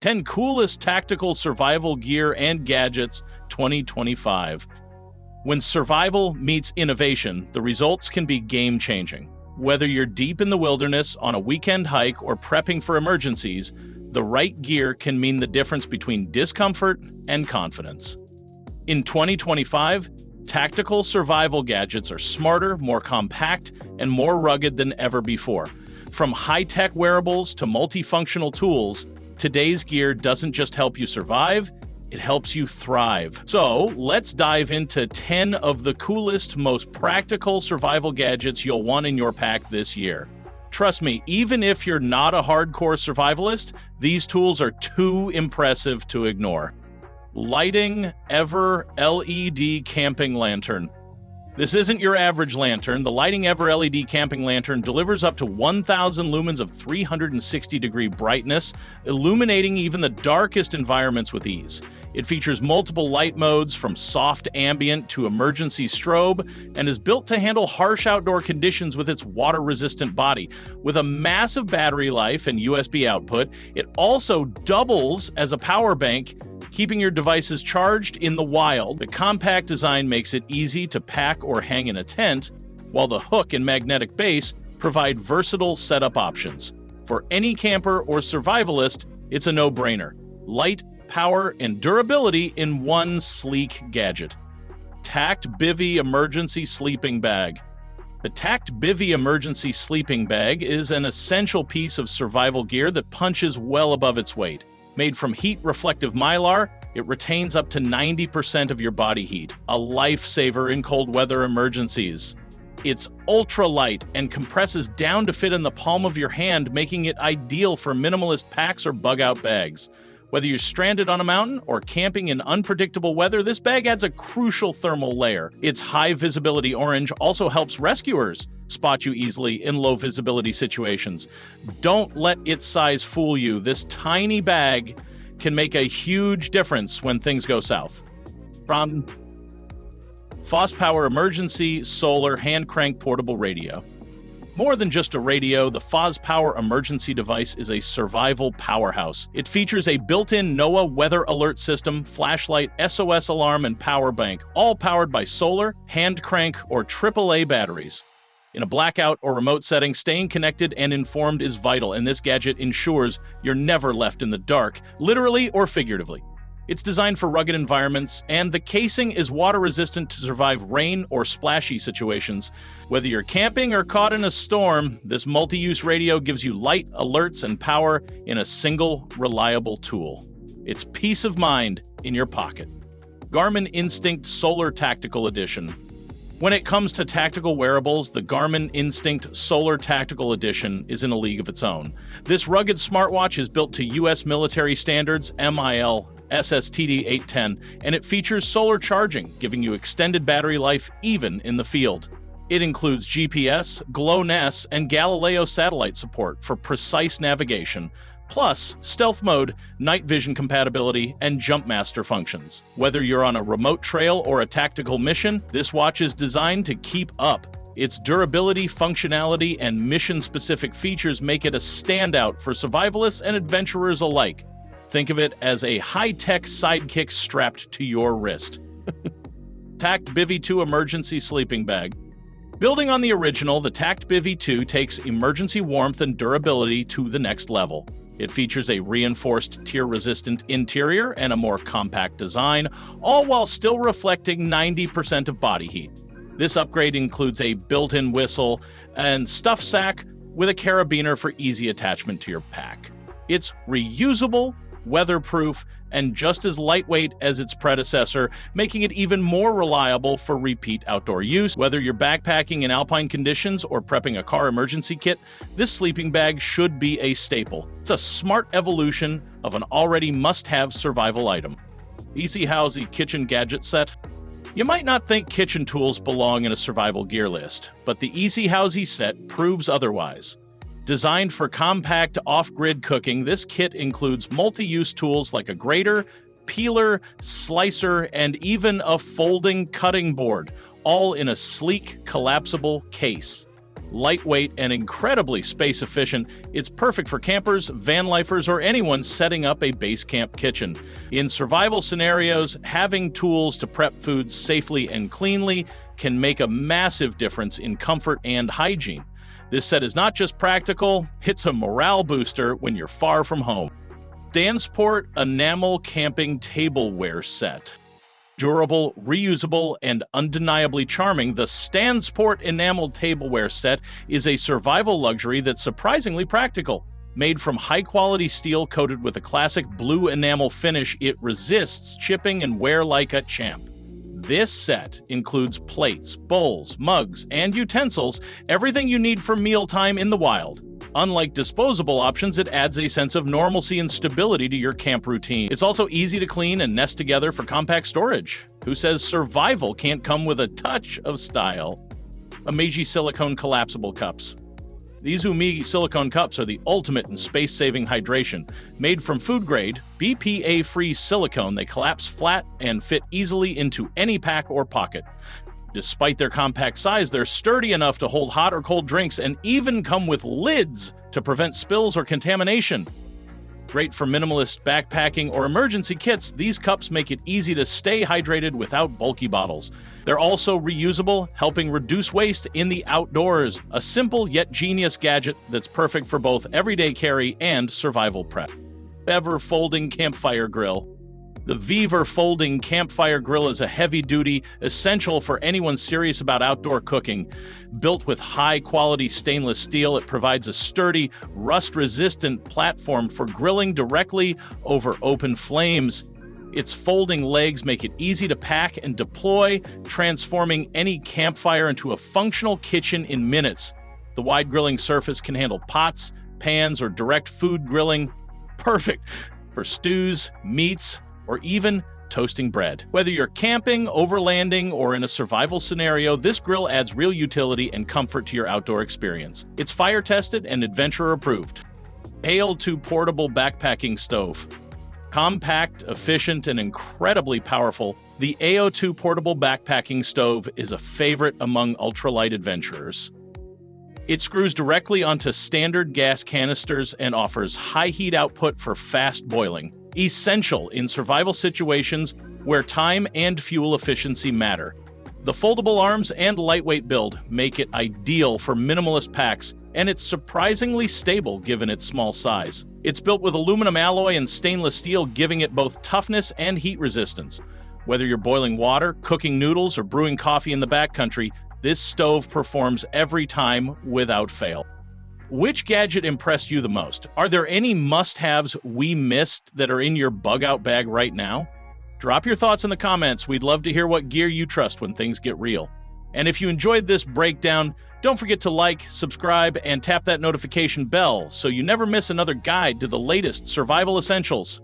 10 Coolest Tactical Survival Gear and Gadgets 2025. When survival meets innovation, the results can be game-changing. Whether you're deep in the wilderness, on a weekend hike, or prepping for emergencies, the right gear can mean the difference between discomfort and confidence. In 2025, tactical survival gadgets are smarter, more compact, and more rugged than ever before. From high-tech wearables to multifunctional tools, today's gear doesn't just help you survive, it helps you thrive. So, let's dive into 10 of the coolest, most practical survival gadgets you'll want in your pack this year. Trust me, even if you're not a hardcore survivalist, these tools are too impressive to ignore. Lighting Ever LED Camping Lantern. This isn't your average lantern. The Lighting Ever LED Camping Lantern delivers up to 1,000 lumens of 360-degree brightness, illuminating even the darkest environments with ease. It features multiple light modes, from soft ambient to emergency strobe, and is built to handle harsh outdoor conditions with its water-resistant body. With a massive battery life and USB output, it also doubles as a power bank, keeping your devices charged in the wild. The compact design makes it easy to pack or hang in a tent, while the hook and magnetic base provide versatile setup options. For any camper or survivalist, it's a no-brainer. Light, power, and durability in one sleek gadget. Takt Bivy Emergency Sleeping Bag. The Takt Bivy Emergency Sleeping Bag is an essential piece of survival gear that punches well above its weight. Made from heat-reflective mylar, it retains up to 90% of your body heat, a lifesaver in cold weather emergencies. It's ultra-light and compresses down to fit in the palm of your hand, making it ideal for minimalist packs or bug-out bags. Whether you're stranded on a mountain or camping in unpredictable weather, this bag adds a crucial thermal layer. Its high-visibility orange also helps rescuers spot you easily in low-visibility situations. Don't let its size fool you. This tiny bag can make a huge difference when things go south. From FosPower Emergency Solar Hand Crank Portable Radio. More than just a radio, the FosPower emergency device is a survival powerhouse. It features a built-in NOAA weather alert system, flashlight, SOS alarm, and power bank, all powered by solar, hand crank, or AAA batteries. In a blackout or remote setting, staying connected and informed is vital, and this gadget ensures you're never left in the dark, literally or figuratively. It's designed for rugged environments, and the casing is water-resistant to survive rain or splashy situations. Whether you're camping or caught in a storm, this multi-use radio gives you light, alerts, and power in a single, reliable tool. It's peace of mind in your pocket. Garmin Instinct Solar Tactical Edition. When it comes to tactical wearables, the Garmin Instinct Solar Tactical Edition is in a league of its own. This rugged smartwatch is built to U.S. military standards, MIL SSTD 810, and it features solar charging, giving you extended battery life even in the field. It includes GPS, GLONASS, and Galileo satellite support for precise navigation, plus stealth mode, night vision compatibility, and Jumpmaster functions. Whether you're on a remote trail or a tactical mission, this watch is designed to keep up. Its durability, functionality, and mission-specific features make it a standout for survivalists and adventurers alike. Think of it as a high-tech sidekick strapped to your wrist. Takt Bivy 2 Emergency Sleeping Bag. Building on the original, the Takt Bivy 2 takes emergency warmth and durability to the next level. It features a reinforced tear-resistant interior and a more compact design, all while still reflecting 90% of body heat. This upgrade includes a built-in whistle and stuff sack with a carabiner for easy attachment to your pack. It's reusable, weatherproof, and just as lightweight as its predecessor, making it even more reliable for repeat outdoor use. Whether you're backpacking in alpine conditions or prepping a car emergency kit, this sleeping bag should be a staple. It's a smart evolution of an already must-have survival item. Easy Housey Kitchen Gadget Set. You might not think kitchen tools belong in a survival gear list, but the Easy Housey set proves otherwise. Designed for compact off-grid cooking, this kit includes multi-use tools like a grater, peeler, slicer, and even a folding cutting board, all in a sleek, collapsible case. Lightweight and incredibly space efficient, it's perfect for campers, van lifers, or anyone setting up a base camp kitchen. In survival scenarios, having tools to prep foods safely and cleanly can make a massive difference in comfort and hygiene. This set is not just practical, it's a morale booster when you're far from home. Stansport Enamel Camping Tableware Set. Durable, reusable, and undeniably charming, the Stansport Enamel Tableware Set is a survival luxury that's surprisingly practical. Made from high-quality steel coated with a classic blue enamel finish, it resists chipping and wear like a champ. This set includes plates, bowls, mugs, and utensils, everything you need for mealtime in the wild. Unlike disposable options, it adds a sense of normalcy and stability to your camp routine. It's also easy to clean and nest together for compact storage. Who says survival can't come with a touch of style? Umegi Silicone Collapsible Cups. These Umegi silicone cups are the ultimate in space-saving hydration. Made from food-grade, BPA-free silicone, they collapse flat and fit easily into any pack or pocket. Despite their compact size, they're sturdy enough to hold hot or cold drinks and even come with lids to prevent spills or contamination. Great for minimalist backpacking or emergency kits, these cups make it easy to stay hydrated without bulky bottles. They're also reusable, helping reduce waste in the outdoors. A simple yet genius gadget that's perfect for both everyday carry and survival prep. Bever Folding Campfire Grill. The Vever Folding Campfire Grill is a heavy-duty, essential for anyone serious about outdoor cooking. Built with high-quality stainless steel, it provides a sturdy, rust-resistant platform for grilling directly over open flames. Its folding legs make it easy to pack and deploy, transforming any campfire into a functional kitchen in minutes. The wide grilling surface can handle pots, pans, or direct food grilling. Perfect for stews, meats, or even toasting bread. Whether you're camping, overlanding, or in a survival scenario, this grill adds real utility and comfort to your outdoor experience. It's fire-tested and adventurer-approved. AO2 Portable Backpacking Stove. Compact, efficient, and incredibly powerful, the AO2 Portable Backpacking Stove is a favorite among ultralight adventurers. It screws directly onto standard gas canisters and offers high heat output for fast boiling, essential in survival situations where time and fuel efficiency matter. The foldable arms and lightweight build make it ideal for minimalist packs, and it's surprisingly stable given its small size. It's built with aluminum alloy and stainless steel, giving it both toughness and heat resistance. Whether you're boiling water, cooking noodles, or brewing coffee in the backcountry, this stove performs every time without fail. Which gadget impressed you the most? Are there any must-haves we missed that are in your bug-out bag right now? Drop your thoughts in the comments. We'd love to hear what gear you trust when things get real. And if you enjoyed this breakdown, don't forget to like, subscribe, and tap that notification bell so you never miss another guide to the latest survival essentials.